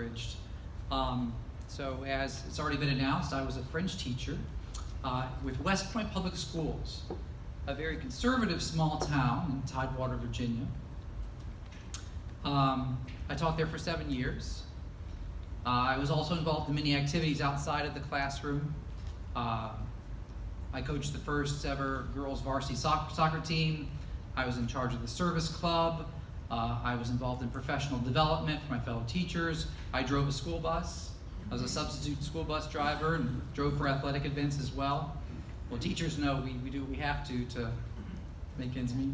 encouraged. So as it's already been announced, I was a French teacher with West Point Public Schools, a very conservative small town in Tidewater, Virginia. I taught there for 7 years. I was also involved in many activities outside of the classroom. I coached the first ever girls varsity soccer team. I was in charge of the service club. I was involved in professional development for my fellow teachers. I drove a school bus. I was a substitute school bus driver and drove for athletic events as well. Well, teachers know we do what we have to make ends meet.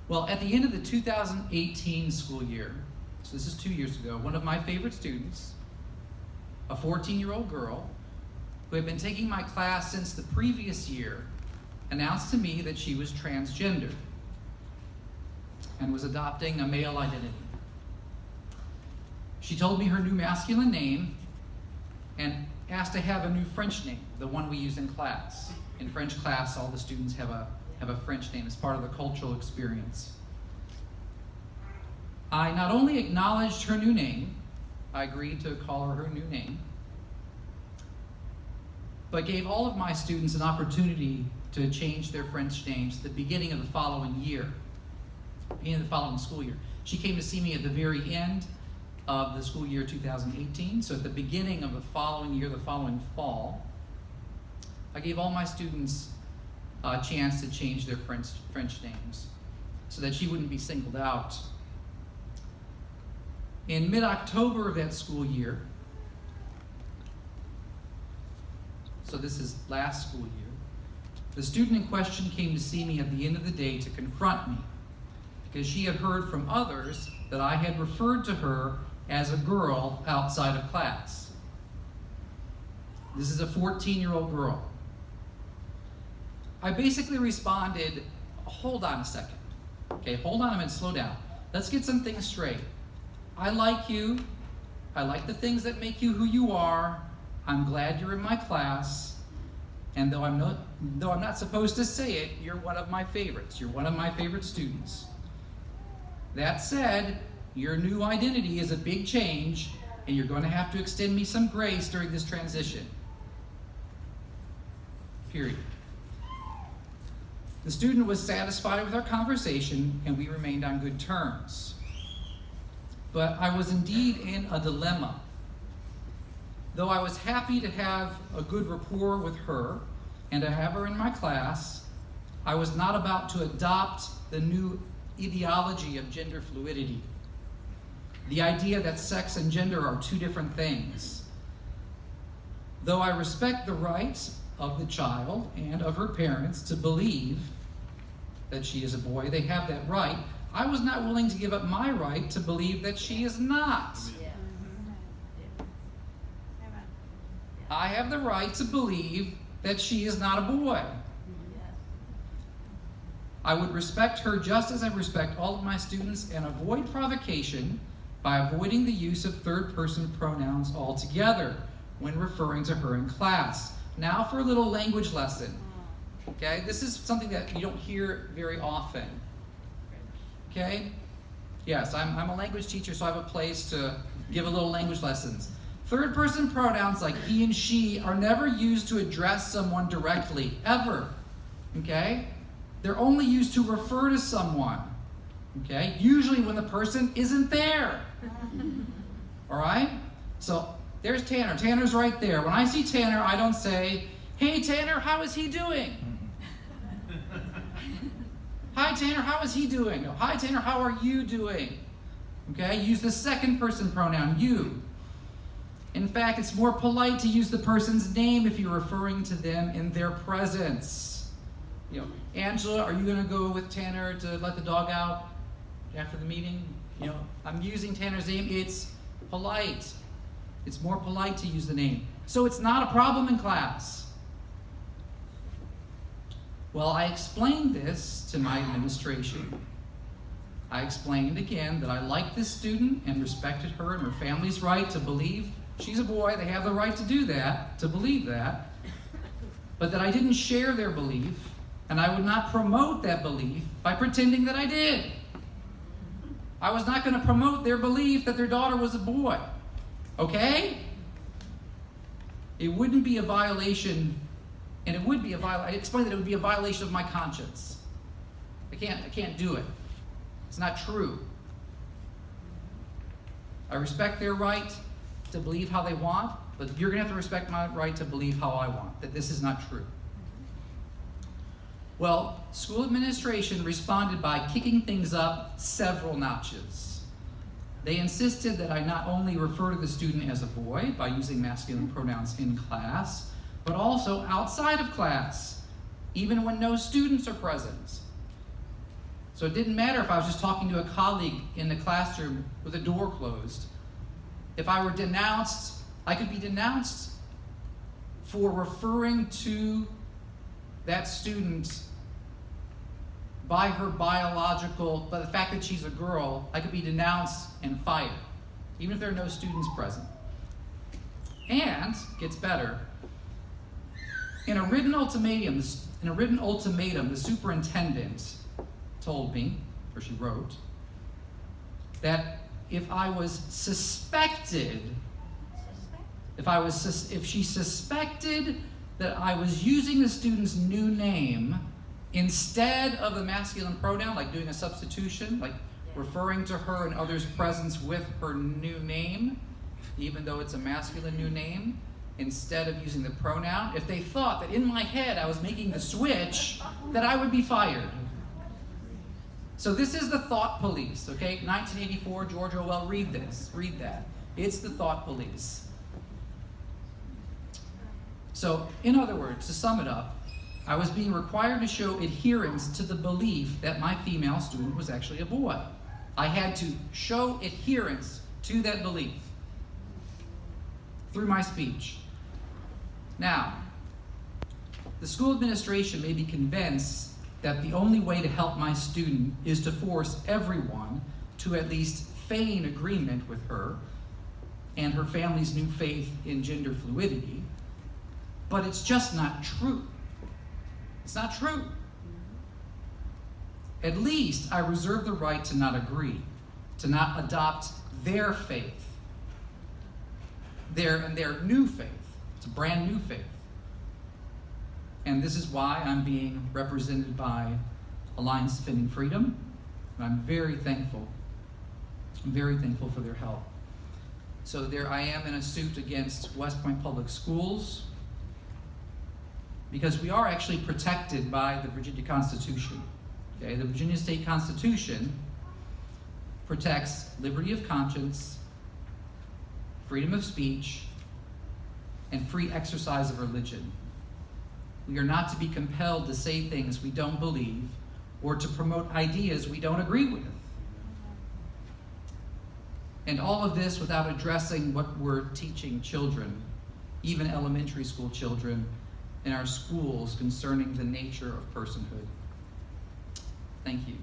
Well, at the end of the 2018 school year, so this is 2 years ago, one of my favorite students, a 14-year-old girl who had been taking my class since the previous year, announced to me that she was transgender and was adopting a male identity. She told me her new masculine name and asked to have a new French name, the one we use in class. In French class, all the students have a French name as part of the cultural experience. I not only acknowledged her new name, I agreed to call her new name, but gave all of my students an opportunity to change their French names at the beginning of the following year, beginning of the following school year. She came to see me at the very end of the school year 2018, so at the beginning of the following year, the following fall, I gave all my students a chance to change their French names so that she wouldn't be singled out. In mid-October of that school year, so this is last school year, the student in question came to see me at the end of the day to confront me because she had heard from others that I had referred to her as a girl outside of class. This is a 14-year-old girl. I basically responded, hold on a second. Okay, hold on a minute, slow down. Let's get some things straight. I like you. I like the things that make you who you are. I'm glad you're in my class. And though I'm not supposed to say it, you're one of my favorites. You're one of my favorite students. That said, your new identity is a big change, and you're going to have to extend me some grace during this transition. Period. The student was satisfied with our conversation, and we remained on good terms. But I was indeed in a dilemma. Though I was happy to have a good rapport with her and to have her in my class, I was not about to adopt the new ideology of gender fluidity. The idea that sex and gender are two different things. Though I respect the rights of the child and of her parents to believe that she is a boy, they have that right, I was not willing to give up my right to believe that she is not. I have the right to believe that she is not a boy. I would respect her just as I respect all of my students and avoid provocation by avoiding the use of third-person pronouns altogether when referring to her in class. Now for a little language lesson. Okay, this is something that you don't hear very often. Okay? Yes, I'm a language teacher, so I have a place to give a little language lessons. Third-person pronouns like he and she are never used to address someone directly, ever. Okay? They're only used to refer to someone. Okay? Usually when the person isn't there. All right? So there's Tanner. Tanner's right there. When I see Tanner, I don't say, hey, Tanner, how is he doing? Hi, Tanner, how is he doing? No, hi, Tanner, how are you doing? Okay? Use the second person pronoun, you. In fact, it's more polite to use the person's name if you're referring to them in their presence. You know, Angela, are you going to go with Tanner to let the dog out after the meeting? You know, I'm using Tanner's name. It's polite. It's more polite to use the name. So it's not a problem in class. Well, I explained this to my administration. I explained again that I liked this student and respected her and her family's right to believe she's a boy. They have the right to do that, to believe that. But that I didn't share their belief, and I would not promote that belief by pretending that I did. I was not going to promote their belief that their daughter was a boy. Okay? It wouldn't be a violation, and it would be a violation. I explained that it would be a violation of my conscience. I can't do it. It's not true. I respect their right to believe how they want, but you're going to have to respect my right to believe how I want, that this is not true. Well, school administration responded by kicking things up several notches. They insisted that I not only refer to the student as a boy by using masculine pronouns in class, but also outside of class, even when no students are present. So it didn't matter if I was just talking to a colleague in the classroom with the door closed. If I were denounced, I could be denounced for referring to that student by her biological, by the fact that she's a girl. I could be denounced and fired, even if there are no students present. And, gets better, in a written ultimatum, the superintendent told me, or she wrote, that if I was suspected, if she suspected that I was using the student's new name instead of the masculine pronoun, like doing a substitution, like referring to her in others' presence with her new name, even though it's a masculine new name, instead of using the pronoun, if they thought that in my head I was making the switch, that I would be fired. So this is the thought police, okay? 1984, George Orwell, read this, read that. It's the thought police. So, in other words, to sum it up, I was being required to show adherence to the belief that my female student was actually a boy. I had to show adherence to that belief through my speech. Now, the school administration may be convinced that the only way to help my student is to force everyone to at least feign agreement with her and her family's new faith in gender fluidity, but it's just not true. It's not true. At least I reserve the right to not agree, to not adopt their faith, their new faith. It's a brand new faith. And this is why I'm being represented by Alliance Defending Freedom, and I'm very thankful. I'm very thankful for their help. So there I am in a suit against West Point Public Schools, because we are actually protected by the Virginia Constitution. Okay? The Virginia State Constitution protects liberty of conscience, freedom of speech, and free exercise of religion. We are not to be compelled to say things we don't believe or to promote ideas we don't agree with. And all of this without addressing what we're teaching children, even elementary school children, in our schools concerning the nature of personhood. Thank you.